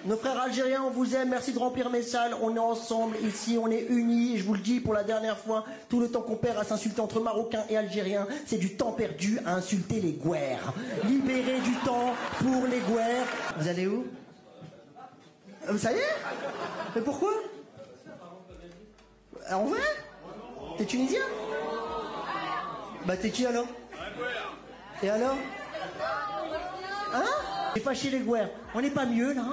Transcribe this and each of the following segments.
Nos frères algériens, on vous aime, merci de remplir mes salles, on est ensemble ici, on est unis, je vous le dis pour la dernière fois, tout le temps qu'on perd à s'insulter entre Marocains et Algériens, c'est du temps perdu à insulter les Gouers. Libérez du temps pour les Gouers. Vous allez où? Ça y est? Mais pourquoi? En vrai? T'es tunisien? Bah t'es qui alors? Et alors? Hein? T'es fâché les Gouers, on n'est pas mieux là?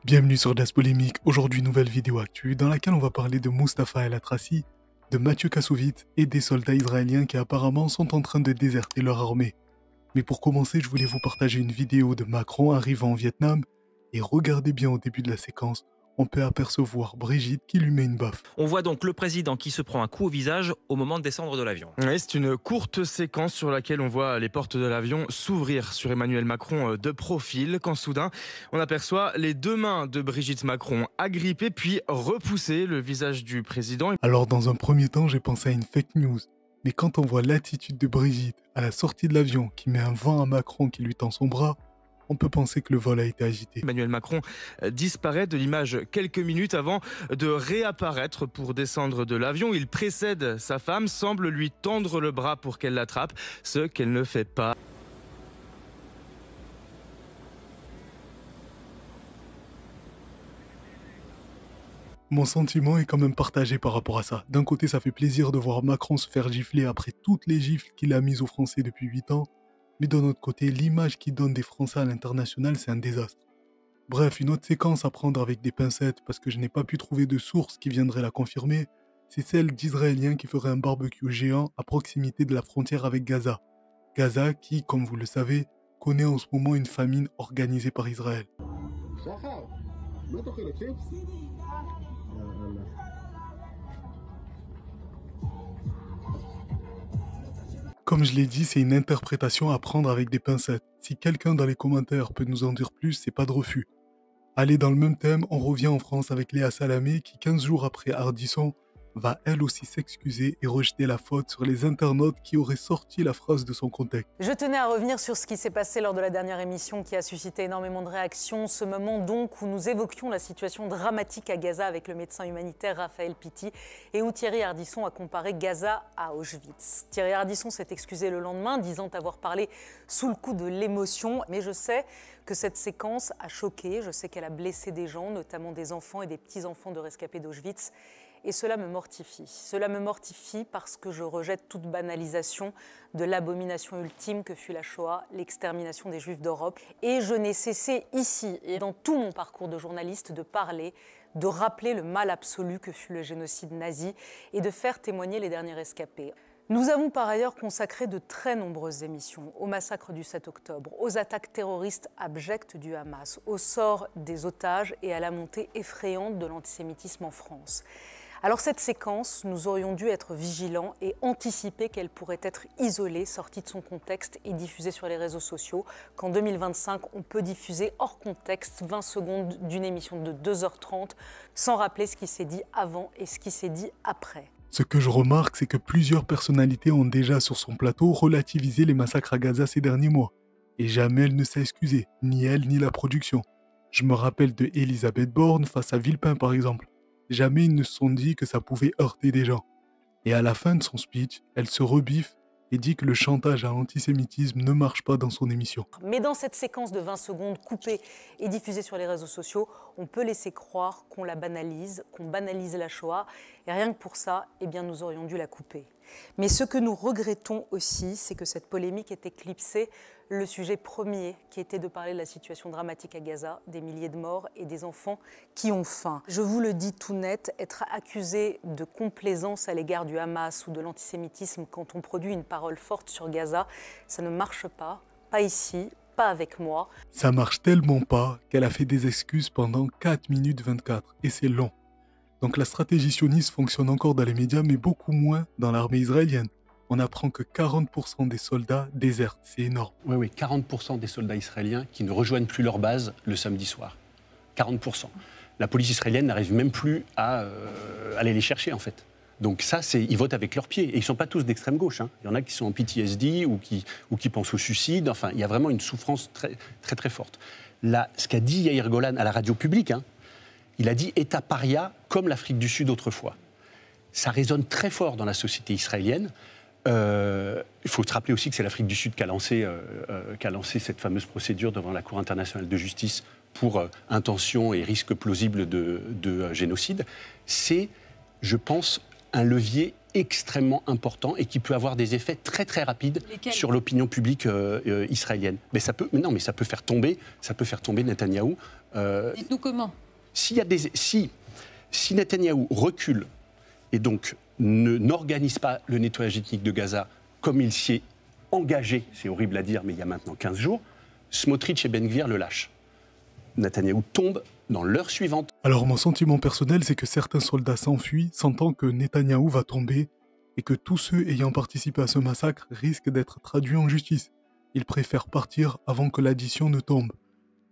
Bienvenue sur Das Polémique, aujourd'hui nouvelle vidéo actu dans laquelle on va parler de Mustapha El Atrassi, de Mathieu Kassovitz et des soldats israéliens qui apparemment sont en train de déserter leur armée. Mais pour commencer, je voulais vous partager une vidéo de Macron arrivant au Vietnam et regardez bien au début de la séquence, on peut apercevoir Brigitte qui lui met une baffe. On voit donc le président qui se prend un coup au visage au moment de descendre de l'avion. Oui, c'est une courte séquence sur laquelle on voit les portes de l'avion s'ouvrir sur Emmanuel Macron de profil, quand soudain on aperçoit les deux mains de Brigitte Macron agrippées puis repousser le visage du président. Alors dans un premier temps, j'ai pensé à une fake news. Mais quand on voit l'attitude de Brigitte à la sortie de l'avion qui met un vent à Macron qui lui tend son bras, on peut penser que le vol a été agité. Emmanuel Macron disparaît de l'image quelques minutes avant de réapparaître pour descendre de l'avion. Il précède sa femme, semble lui tendre le bras pour qu'elle l'attrape, ce qu'elle ne fait pas. Mon sentiment est quand même partagé par rapport à ça. D'un côté, ça fait plaisir de voir Macron se faire gifler après toutes les gifles qu'il a mises aux Français depuis 8 ans. Mais d'un autre côté, l'image qu'il donne des Français à l'international, c'est un désastre. Bref, une autre séquence à prendre avec des pincettes, parce que je n'ai pas pu trouver de source qui viendrait la confirmer, c'est celle d'Israéliens qui feraient un barbecue géant à proximité de la frontière avec Gaza. Gaza qui, comme vous le savez, connaît en ce moment une famine organisée par Israël. Comme je l'ai dit, c'est une interprétation à prendre avec des pincettes. Si quelqu'un dans les commentaires peut nous en dire plus, c'est pas de refus. Allez, dans le même thème, on revient en France avec Léa Salamé qui, 15 jours après Ardisson, va elle aussi s'excuser et rejeter la faute sur les internautes qui auraient sorti la phrase de son contexte. Je tenais à revenir sur ce qui s'est passé lors de la dernière émission qui a suscité énormément de réactions. Ce moment donc où nous évoquions la situation dramatique à Gaza avec le médecin humanitaire Raphaël Pitti et où Thierry Ardisson a comparé Gaza à Auschwitz. Thierry Ardisson s'est excusé le lendemain, disant avoir parlé sous le coup de l'émotion. Mais je sais que cette séquence a choqué, je sais qu'elle a blessé des gens, notamment des enfants et des petits-enfants de rescapés d'Auschwitz. Et cela me mortifie. Cela me mortifie parce que je rejette toute banalisation de l'abomination ultime que fut la Shoah, l'extermination des Juifs d'Europe. Et je n'ai cessé ici et dans tout mon parcours de journaliste de parler, de rappeler le mal absolu que fut le génocide nazi et de faire témoigner les derniers rescapés. Nous avons par ailleurs consacré de très nombreuses émissions au massacre du 7 octobre, aux attaques terroristes abjectes du Hamas, au sort des otages et à la montée effrayante de l'antisémitisme en France. Alors cette séquence, nous aurions dû être vigilants et anticiper qu'elle pourrait être isolée, sortie de son contexte et diffusée sur les réseaux sociaux. Qu'en 2025, on peut diffuser hors contexte 20 secondes d'une émission de 2h30 sans rappeler ce qui s'est dit avant et ce qui s'est dit après. Ce que je remarque, c'est que plusieurs personnalités ont déjà sur son plateau relativisé les massacres à Gaza ces derniers mois. Et jamais elle ne s'est excusée, ni elle ni la production. Je me rappelle de Elisabeth Borne face à Villepin par exemple. Jamais ils ne se sont dit que ça pouvait heurter des gens. Et à la fin de son speech, elle se rebiffe et dit que le chantage à l'antisémitisme ne marche pas dans son émission. Mais dans cette séquence de 20 secondes coupée et diffusée sur les réseaux sociaux, on peut laisser croire qu'on la banalise, qu'on banalise la Shoah. Et rien que pour ça, eh bien, nous aurions dû la couper. Mais ce que nous regrettons aussi, c'est que cette polémique ait éclipsé le sujet premier, qui était de parler de la situation dramatique à Gaza, des milliers de morts et des enfants qui ont faim. Je vous le dis tout net, être accusé de complaisance à l'égard du Hamas ou de l'antisémitisme quand on produit une parole forte sur Gaza, ça ne marche pas ici, pas avec moi. Ça marche tellement pas qu'elle a fait des excuses pendant 4 minutes 24, et c'est long. Donc la stratégie sioniste fonctionne encore dans les médias, mais beaucoup moins dans l'armée israélienne. On apprend que 40% des soldats désertent, c'est énorme. Oui, 40% des soldats israéliens qui ne rejoignent plus leur base le samedi soir. 40%. La police israélienne n'arrive même plus à aller les chercher, en fait. Donc ça, ils votent avec leurs pieds. Et ils ne sont pas tous d'extrême gauche. Hein. Il y en a qui sont en PTSD ou qui pensent au suicide. Enfin, il y a vraiment une souffrance très, très, très forte. Là, ce qu'a dit Yair Golan à la radio publique, hein, il a dit « État paria comme l'Afrique du Sud autrefois ». Ça résonne très fort dans la société israélienne. Il faut se rappeler aussi que c'est l'Afrique du Sud qui a lancé cette fameuse procédure devant la Cour internationale de justice pour intention et risque plausible de génocide. C'est, je pense, un levier extrêmement important et qui peut avoir des effets très très rapides sur l'opinion publique israélienne. Mais ça peut faire tomber Netanyahou. Dites-nous comment. Si Netanyahou recule et donc n'organise pas le nettoyage ethnique de Gaza comme il s'y est engagé, c'est horrible à dire, mais il y a maintenant 15 jours, Smotrich et Ben Gvir le lâchent. Netanyahou tombe dans l'heure suivante. Alors mon sentiment personnel, c'est que certains soldats s'enfuient, sentant que Netanyahou va tomber et que tous ceux ayant participé à ce massacre risquent d'être traduits en justice. Ils préfèrent partir avant que l'addition ne tombe.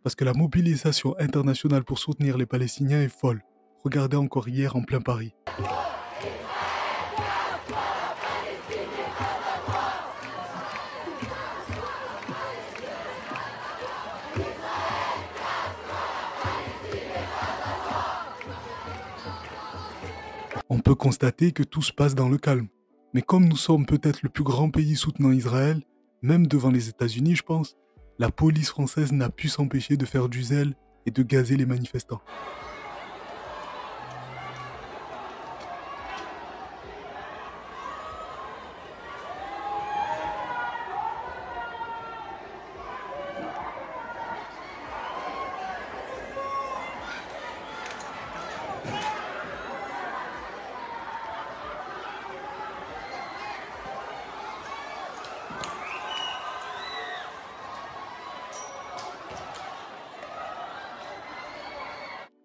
Parce que la mobilisation internationale pour soutenir les Palestiniens est folle. Regardez encore hier en plein Paris. On peut constater que tout se passe dans le calme. Mais comme nous sommes peut-être le plus grand pays soutenant Israël, même devant les États-Unis je pense, la police française n'a pu s'empêcher de faire du zèle et de gazer les manifestants.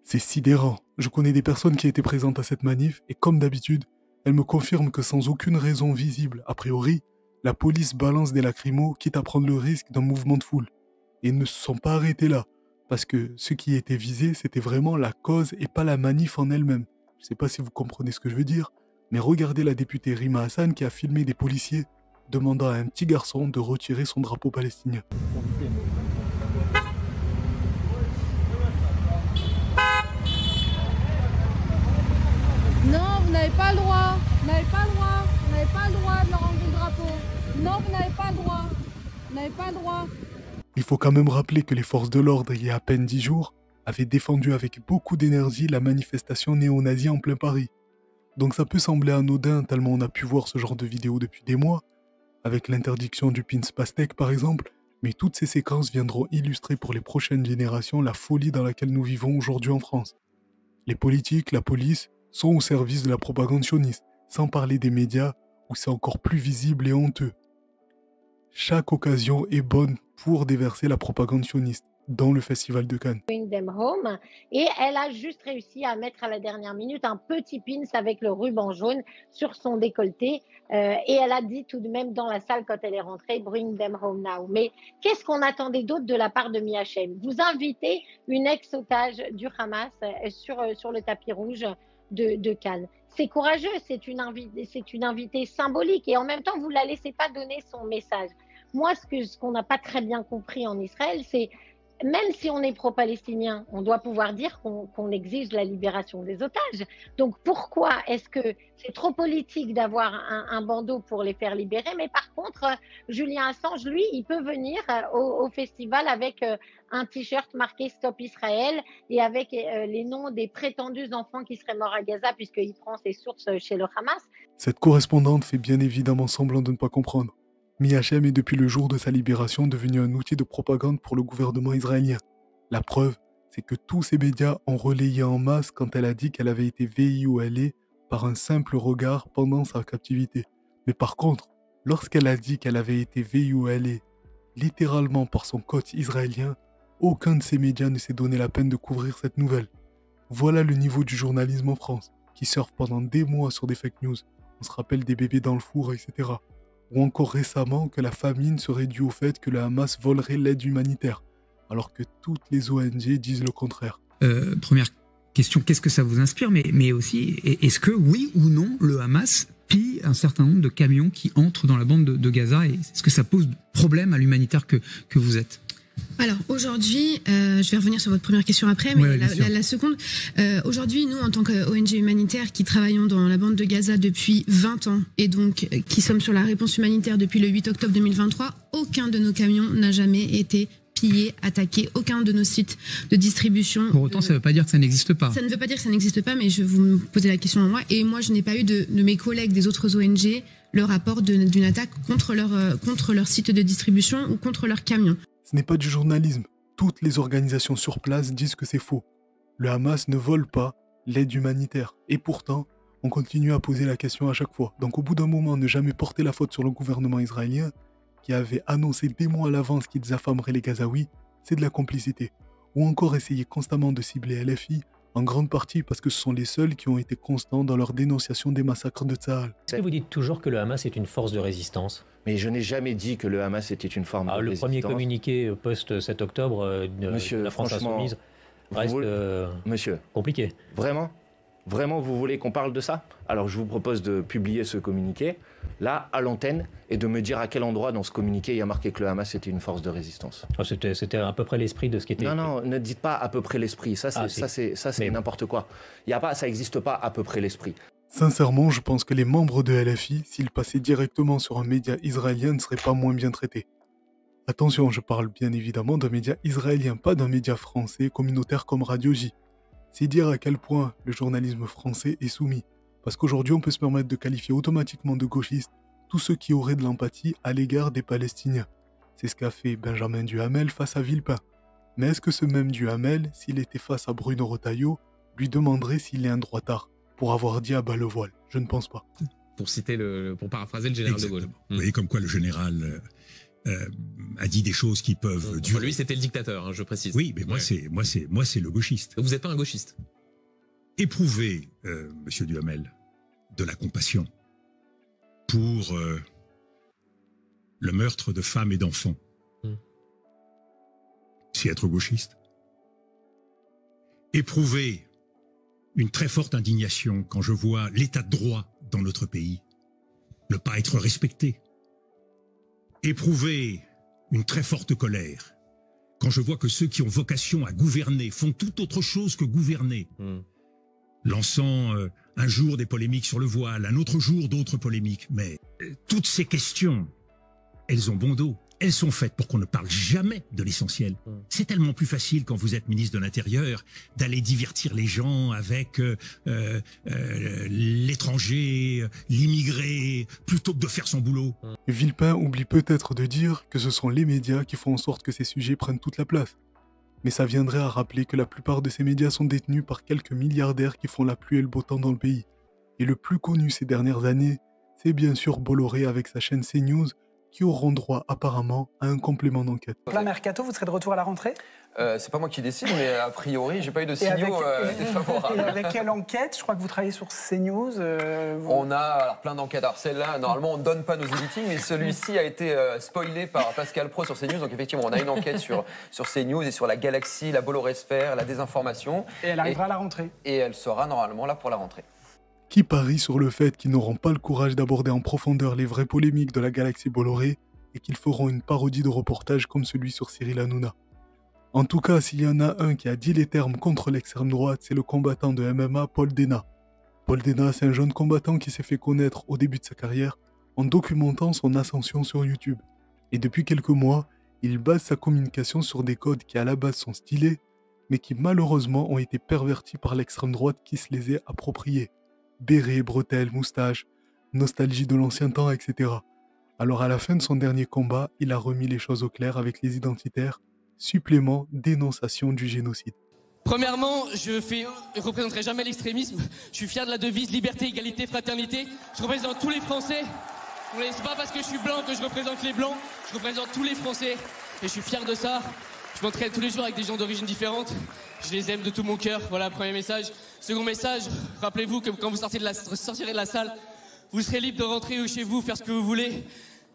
C'est sidérant. Je connais des personnes qui étaient présentes à cette manif et comme d'habitude, elles me confirment que sans aucune raison visible, a priori, la police balance des lacrymos quitte à prendre le risque d'un mouvement de foule. Et ils ne se sont pas arrêtés là, parce que ce qui était visé, c'était vraiment la cause et pas la manif en elle-même. Je ne sais pas si vous comprenez ce que je veux dire, mais regardez la députée Rima Hassan qui a filmé des policiers demandant à un petit garçon de retirer son drapeau palestinien. Non, vous n'avez pas le droit. Vous n'avez pas le droit. Vous n'avez pas le droit de leur enlever le drapeau. Non, vous n'avez pas le droit. Vous n'avez pas le droit. Il faut quand même rappeler que les forces de l'ordre, il y a à peine 10 jours, avaient défendu avec beaucoup d'énergie la manifestation néo-nazie en plein Paris. Donc ça peut sembler anodin tellement on a pu voir ce genre de vidéos depuis des mois, avec l'interdiction du pins pastèque par exemple, mais toutes ces séquences viendront illustrer pour les prochaines générations la folie dans laquelle nous vivons aujourd'hui en France. Les politiques, la police, sont au service de la propagande sioniste, sans parler des médias où c'est encore plus visible et honteux. Chaque occasion est bonne pour déverser la propagande sioniste dans le festival de Cannes. Bring them home, et elle a juste réussi à mettre à la dernière minute un petit pins avec le ruban jaune sur son décolleté et elle a dit tout de même dans la salle quand elle est rentrée Bring them home now. Mais qu'est-ce qu'on attendait d'autre de la part de Miachem? Vous invitez une ex-otage du Hamas sur le tapis rouge de Cannes. C'est courageux, c'est une invitée symbolique et en même temps vous ne la laissez pas donner son message. Moi, ce qu'on n'a pas très bien compris en Israël, c'est même si on est pro-palestinien, on doit pouvoir dire qu'on exige la libération des otages. Donc pourquoi est-ce que c'est trop politique d'avoir un bandeau pour les faire libérer, mais par contre, Julian Assange, lui, il peut venir au festival avec un t-shirt marqué Stop Israël et avec les noms des prétendus enfants qui seraient morts à Gaza puisqu'il prend ses sources chez le Hamas. Cette correspondante fait bien évidemment semblant de ne pas comprendre. Miachem est depuis le jour de sa libération devenu un outil de propagande pour le gouvernement israélien. La preuve, c'est que tous ces médias ont relayé en masse quand elle a dit qu'elle avait été VIOLée par un simple regard pendant sa captivité. Mais par contre, lorsqu'elle a dit qu'elle avait été VIOLée littéralement par son coach israélien, aucun de ces médias ne s'est donné la peine de couvrir cette nouvelle. Voilà le niveau du journalisme en France, qui surfe pendant des mois sur des fake news. On se rappelle des bébés dans le four, etc. Ou encore récemment que la famine serait due au fait que le Hamas volerait l'aide humanitaire, alors que toutes les ONG disent le contraire. Première question, qu'est-ce que ça vous inspire, mais aussi, est-ce que, oui ou non, le Hamas pille un certain nombre de camions qui entrent dans la bande de Gaza, et est-ce que ça pose problème à l'humanitaire que vous êtes ? Alors aujourd'hui, je vais revenir sur votre première question après, mais la seconde, aujourd'hui, nous, en tant qu'ONG humanitaire qui travaillons dans la bande de Gaza depuis 20 ans et donc qui sommes sur la réponse humanitaire depuis le 8 octobre 2023, aucun de nos camions n'a jamais été pillé, attaqué, aucun de nos sites de distribution. Pour autant, ça ne veut pas dire que ça n'existe pas. Ça ne veut pas dire que ça n'existe pas, mais je vous me posez la question à moi, et moi je n'ai pas eu de mes collègues des autres ONG le rapport d'une attaque contre leur site de distribution ou contre leurs camions. Ce n'est pas du journalisme. Toutes les organisations sur place disent que c'est faux. Le Hamas ne vole pas l'aide humanitaire. Et pourtant, on continue à poser la question à chaque fois. Donc au bout d'un moment, ne jamais porter la faute sur le gouvernement israélien, qui avait annoncé des mois à l'avance qu'ils affameraient les Gazaouis, c'est de la complicité. Ou encore essayer constamment de cibler LFI, en grande partie parce que ce sont les seuls qui ont été constants dans leur dénonciation des massacres de Tsahal. Est-ce que vous dites toujours que le Hamas est une force de résistance ? Mais je n'ai jamais dit que le Hamas était une forme de résistance. Le premier communiqué post-7 octobre de la France Insoumise reste compliqué. Vraiment, vous voulez qu'on parle de ça ? Alors je vous propose de publier ce communiqué, là, à l'antenne, et de me dire à quel endroit dans ce communiqué il y a marqué que le Hamas était une force de résistance. C'était à peu près l'esprit de ce qui était... Non, ne dites pas à peu près l'esprit, ça c'est n'importe quoi. Ça n'existe pas à peu près l'esprit. Sincèrement, je pense que les membres de LFI, s'ils passaient directement sur un média israélien, ne seraient pas moins bien traités. Attention, je parle bien évidemment d'un média israélien, pas d'un média français communautaire comme Radio J. C'est dire à quel point le journalisme français est soumis. Parce qu'aujourd'hui, on peut se permettre de qualifier automatiquement de gauchistes tous ceux qui auraient de l'empathie à l'égard des Palestiniens. C'est ce qu'a fait Benjamin Duhamel face à Villepin. Mais est-ce que ce même Duhamel, s'il était face à Bruno Retailleau, lui demanderait s'il est un droitard pour avoir dit à bas le voile? Je ne pense pas. Pour paraphraser le général de Gaulle. Vous voyez comme quoi le général a dit des choses qui peuvent durer. Lui, c'était le dictateur, hein, je précise. Oui, mais moi, c'est le gauchiste. Vous n'êtes pas un gauchiste. Éprouvez, monsieur Duhamel, de la compassion pour le meurtre de femmes et d'enfants. C'est être gauchiste. Éprouvez une très forte indignation quand je vois l'état de droit dans notre pays ne pas être respecté. Éprouvez une très forte colère quand je vois que ceux qui ont vocation à gouverner font tout autre chose que gouverner, lançant un jour des polémiques sur le voile, un autre jour d'autres polémiques. Mais toutes ces questions, elles ont bon dos. Elles sont faites pour qu'on ne parle jamais de l'essentiel. C'est tellement plus facile quand vous êtes ministre de l'Intérieur d'aller divertir les gens avec l'étranger, l'immigré, plutôt que de faire son boulot. Villepin oublie peut-être de dire que ce sont les médias qui font en sorte que ces sujets prennent toute la place. Mais ça viendrait à rappeler que la plupart de ces médias sont détenus par quelques milliardaires qui font la pluie et le beau temps dans le pays. Et le plus connu ces dernières années, c'est bien sûr Bolloré avec sa chaîne CNews, qui auront droit apparemment à un complément d'enquête. Plein mercato, vous serez de retour à la rentrée ? C'est pas moi qui décide, mais a priori, j'ai pas eu de signaux défavorables. Et avec quelle enquête ? Je crois que vous travaillez sur CNews. On a plein d'enquêtes. Alors celle-là, normalement, on ne donne pas nos editings, mais celui-ci a été spoilé par Pascal Pro sur CNews. Donc effectivement, on a une enquête sur CNews et sur la galaxie, la Bolloré-sphère, la désinformation. Et elle arrivera à la rentrée. Et elle sera normalement là pour la rentrée. Qui parie sur le fait qu'ils n'auront pas le courage d'aborder en profondeur les vraies polémiques de la galaxie Bolloré et qu'ils feront une parodie de reportage comme celui sur Cyril Hanouna. En tout cas, s'il y en a un qui a dit les termes contre l'extrême droite, c'est le combattant de MMA Paul Dena. Paul Dena, c'est un jeune combattant qui s'est fait connaître au début de sa carrière en documentant son ascension sur YouTube. Et depuis quelques mois, il base sa communication sur des codes qui à la base sont stylés, mais qui malheureusement ont été pervertis par l'extrême droite qui se les est appropriés. Béret, bretelles, moustache, nostalgie de l'ancien temps, etc. Alors à la fin de son dernier combat, il a remis les choses au clair avec les identitaires, supplément, dénonciation du génocide. Premièrement, je ne représenterai jamais l'extrémisme. Je suis fier de la devise liberté, égalité, fraternité. Je représente tous les Français. C'est pas parce que je suis blanc que je représente les blancs. Je représente tous les Français et je suis fier de ça. Je m'entraîne tous les jours avec des gens d'origine différente. Je les aime de tout mon cœur. Voilà, premier message. Second message, rappelez-vous que quand vous sortirez de la salle, vous serez libre de rentrer chez vous, faire ce que vous voulez,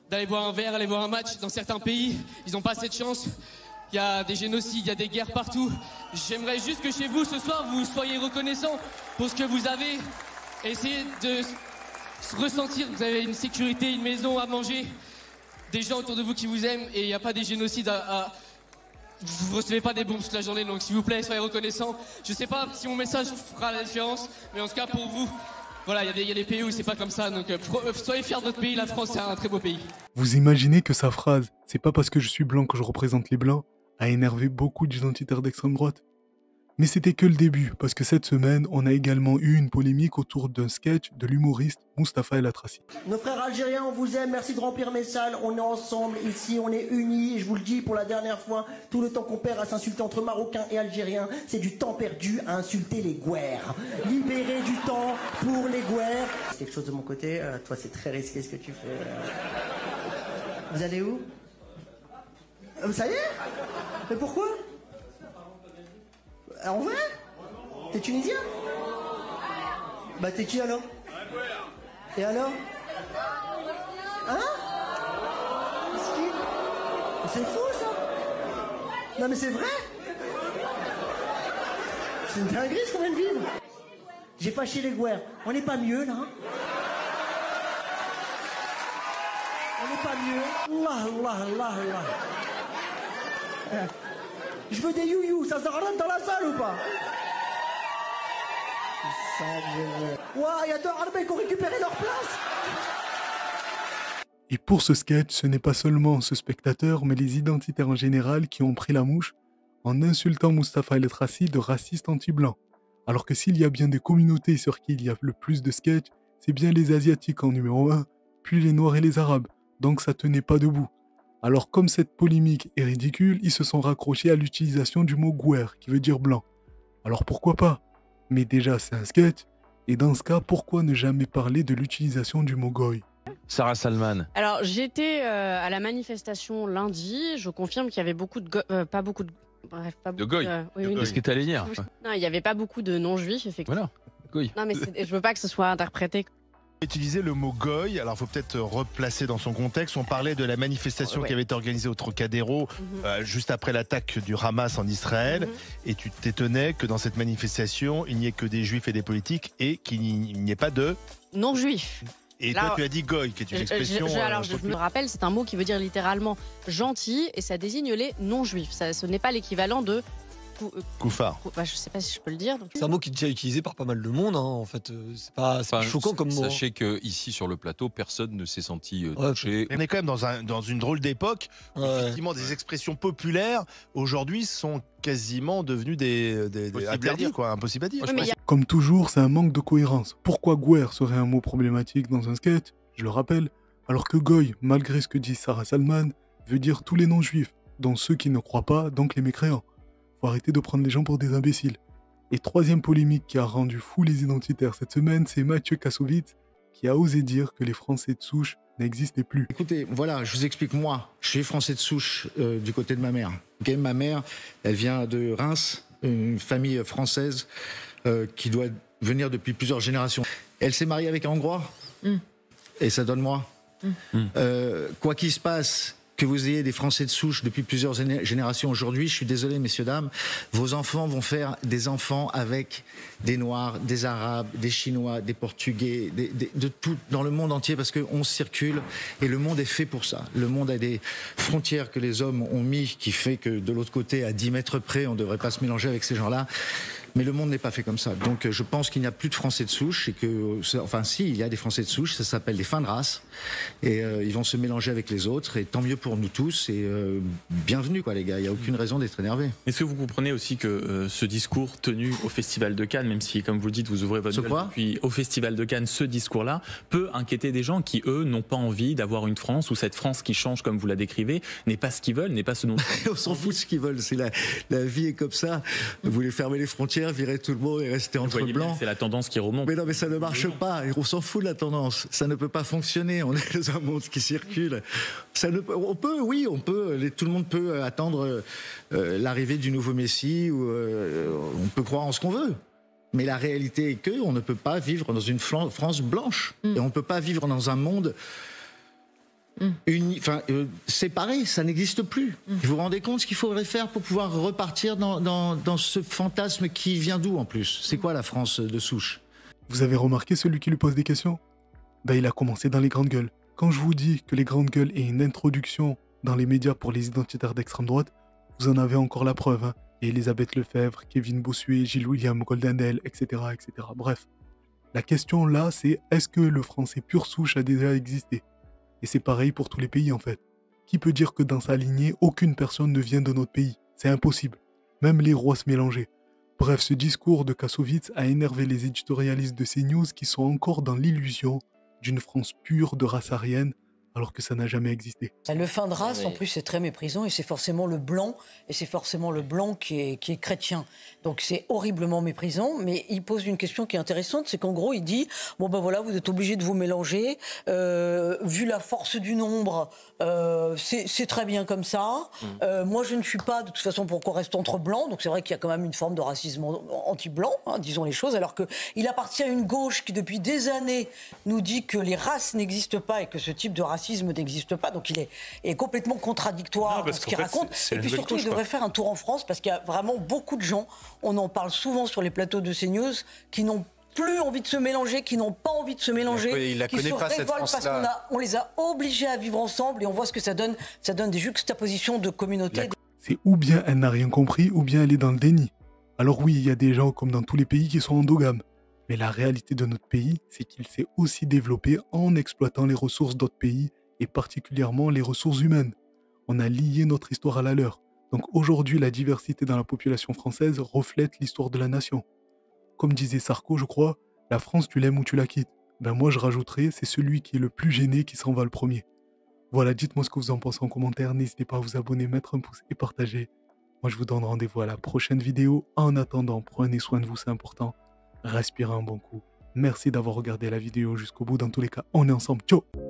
d'aller boire un verre, aller voir un match. Dans certains pays, ils n'ont pas cette chance. il y a des génocides, il y a des guerres partout. J'aimerais juste que chez vous, ce soir, vous soyez reconnaissants pour ce que vous avez. Essayez de ressentir que vous avez une sécurité, une maison à manger, des gens autour de vous qui vous aiment, et il n'y a pas des génocides Vous ne recevez pas des bombes toute la journée, donc s'il vous plaît, soyez reconnaissants. Je ne sais pas si mon message fera la différence, mais en tout cas pour vous, voilà, il y a des pays où c'est pas comme ça, donc soyez fiers de votre pays, la France c'est un très beau pays. Vous imaginez que sa phrase « c'est pas parce que je suis blanc que je représente les blancs » a énervé beaucoup d'identitaires d'extrême droite. Mais c'était que le début, parce que cette semaine, on a également eu une polémique autour d'un sketch de l'humoriste Mustapha El Atrassi. Nos frères algériens, on vous aime, merci de remplir mes salles, on est ensemble ici, on est unis, et je vous le dis pour la dernière fois, tout le temps qu'on perd à s'insulter entre Marocains et Algériens, c'est du temps perdu à insulter les Gouers. Libérez du temps pour les Gouers. C'est quelque chose de mon côté, toi c'est très risqué ce que tu fais. Vous allez où? Ça y est? Mais pourquoi? En vrai? T'es tunisien? Bah t'es qui alors? Et alors? Hein? C'est fou ça? Non mais c'est vrai? C'est une dinguerie ce qu'on vient de vivre. J'ai fâché les Gouers. On n'est pas mieux là hein? On n'est pas mieux. Allah. Je veux des you-you, ça rentre dans la salle ou pas? C'est ça que je veux. Ouah, il y a deux Arabes qui ont récupéré leur place. Et pour ce sketch, ce n'est pas seulement ce spectateur, mais les identitaires en général qui ont pris la mouche en insultant Mustapha El Atrassi de raciste anti-blanc. Alors que s'il y a bien des communautés sur qui il y a le plus de sketchs, c'est bien les Asiatiques en numéro 1, puis les Noirs et les Arabes, donc ça tenait pas debout. Alors comme cette polémique est ridicule, ils se sont raccrochés à l'utilisation du mot « gouer » qui veut dire blanc. Alors pourquoi pas? Mais déjà c'est un sketch, et dans ce cas, pourquoi ne jamais parler de l'utilisation du mot « goy » Sarah Salman. Alors j'étais à la manifestation lundi, je confirme qu'il y avait beaucoup de... pas beaucoup de... Bref, pas beaucoup de goy. Qu'est-ce que t'allais dire? Non, il n'y avait pas beaucoup de non-juifs, effectivement. Voilà, goy. Non mais je veux pas que ce soit interprété... Utiliser le mot goy, alors il faut peut-être replacer dans son contexte. On parlait de la manifestation qui avait été organisée au Trocadéro juste après l'attaque du Hamas en Israël, et tu t'étonnais que dans cette manifestation il n'y ait que des juifs et des politiques et qu'il n'y ait pas de non-juifs. Et là, toi tu as dit goy, qui est une expression... alors je me rappelle, c'est un mot qui veut dire littéralement gentil et ça désigne les non-juifs. Ce n'est pas l'équivalent de... Koufar. Bah, je sais pas si je peux le dire. C'est un mot qui est déjà utilisé par pas mal de monde, hein, en fait. C'est pas choquant comme mot. Sachez qu'ici sur le plateau, personne ne s'est senti touché. On est quand même dans une drôle d'époque. Effectivement, des expressions populaires aujourd'hui sont quasiment devenues des interdits, quoi, impossible à dire. Comme toujours, c'est un manque de cohérence. Pourquoi gouer serait un mot problématique dans un sketch, je le rappelle, alors que goy, malgré ce que dit Sarah Salman, veut dire tous les non-juifs, dont ceux qui ne croient pas, donc les mécréants. Faut arrêter de prendre les gens pour des imbéciles. Et troisième polémique qui a rendu fou les identitaires cette semaine, c'est Mathieu Kassovitz qui a osé dire que les Français de souche n'existaient plus. Écoutez, voilà, je vous explique, moi, je suis Français de souche du côté de ma mère. Okay, ma mère, elle vient de Reims, une famille française qui doit venir depuis plusieurs générations. Elle s'est mariée avec un Hongrois, et ça donne moi. Quoi qu'il se passe, que vous ayez des Français de souche depuis plusieurs générations aujourd'hui, je suis désolé messieurs, dames, vos enfants vont faire des enfants avec des Noirs, des Arabes, des Chinois, des Portugais, de tout dans le monde entier, parce qu'on circule et le monde est fait pour ça. Le monde a des frontières que les hommes ont mis qui fait que de l'autre côté, à 10 mètres près, on ne devrait pas se mélanger avec ces gens-là. Mais le monde n'est pas fait comme ça. Donc je pense qu'il n'y a plus de Français de souche et que, enfin si, il y a des Français de souche, ça s'appelle des fins de race et ils vont se mélanger avec les autres et tant mieux pour nous tous et bienvenue quoi les gars, il n'y a aucune raison d'être énervé. Est-ce que vous comprenez aussi que ce discours tenu au Festival de Cannes, même si comme vous le dites vous ouvrez votre gueule depuis au Festival de Cannes, ce discours-là peut inquiéter des gens qui eux n'ont pas envie d'avoir une France où cette France qui change comme vous la décrivez n'est pas ce qu'ils veulent, n'est pas ce dont... On s'en fout de ce qu'ils veulent, c'est la vie est comme ça, vous voulez fermer les frontières, virer tout le monde et rester entre blancs. C'est la tendance qui remonte. Mais non, mais ça ne marche pas. Et on s'en fout de la tendance. Ça ne peut pas fonctionner. On est dans un monde qui circule. Ça ne peut, on peut, oui, on peut. Tout le monde peut attendre l'arrivée du nouveau Messie. Ou, on peut croire en ce qu'on veut. Mais la réalité est qu'on ne peut pas vivre dans une France blanche. Et on ne peut pas vivre dans un monde séparés, ça n'existe plus. Vous vous rendez compte ce qu'il faudrait faire pour pouvoir repartir dans ce fantasme qui vient d'où en plus? C'est quoi la France de souche? Vous avez remarqué celui qui lui pose des questions? Il a commencé dans les grandes gueules. Quand je vous dis que les grandes gueules est une introduction dans les médias pour les identitaires d'extrême droite, vous en avez encore la preuve. Hein. Et Elisabeth Lefebvre, Kevin Bossuet, Gilles William Goldendale, etc., etc. Bref, la question là, c'est est-ce que le français pure souche a déjà existé? Et c'est pareil pour tous les pays en fait. Qui peut dire que dans sa lignée, aucune personne ne vient de notre pays? C'est impossible. Même les rois se mélangeaient. Bref, ce discours de Kassovitz a énervé les éditorialistes de CNews qui sont encore dans l'illusion d'une France pure de race aryenne, alors que ça n'a jamais existé. Le fin de race, en plus, c'est très méprisant et c'est forcément le blanc, et c'est forcément le blanc qui est chrétien. Donc c'est horriblement méprisant, mais il pose une question qui est intéressante, c'est qu'en gros, il dit, bon ben voilà, vous êtes obligés de vous mélanger, vu la force du nombre, c'est très bien comme ça. Moi, je ne suis pas, de toute façon, pour qu'on reste entre blancs, donc c'est vrai qu'il y a quand même une forme de racisme anti-blanc, hein, disons les choses, alors qu'il appartient à une gauche qui, depuis des années, nous dit que les races n'existent pas et que ce type de racisme n'existe pas, donc il est complètement contradictoire dans ce qu'il raconte. Et puis surtout, il devrait faire un tour en France parce qu'il y a vraiment beaucoup de gens, on en parle souvent sur les plateaux de CNews, qui n'ont plus envie de se mélanger, qui n'ont pas envie de se mélanger, qui se révoltent parce qu'on les a obligés à vivre ensemble et on voit ce que ça donne. Ça donne des juxtapositions de communautés. C'est ou bien elle n'a rien compris, ou bien elle est dans le déni. Alors oui, il y a des gens comme dans tous les pays qui sont endogames. Mais la réalité de notre pays, c'est qu'il s'est aussi développé en exploitant les ressources d'autres pays, et particulièrement les ressources humaines. On a lié notre histoire à la leur. Donc aujourd'hui, la diversité dans la population française reflète l'histoire de la nation. Comme disait Sarko, je crois, la France, tu l'aimes ou tu la quittes. Moi, je rajouterais, c'est celui qui est le plus gêné qui s'en va le premier. Voilà, dites-moi ce que vous en pensez en commentaire. N'hésitez pas à vous abonner, mettre un pouce et partager. Moi, je vous donne rendez-vous à la prochaine vidéo. En attendant, prenez soin de vous, c'est important. Respirez un bon coup. Merci d'avoir regardé la vidéo jusqu'au bout. Dans tous les cas, on est ensemble. Ciao!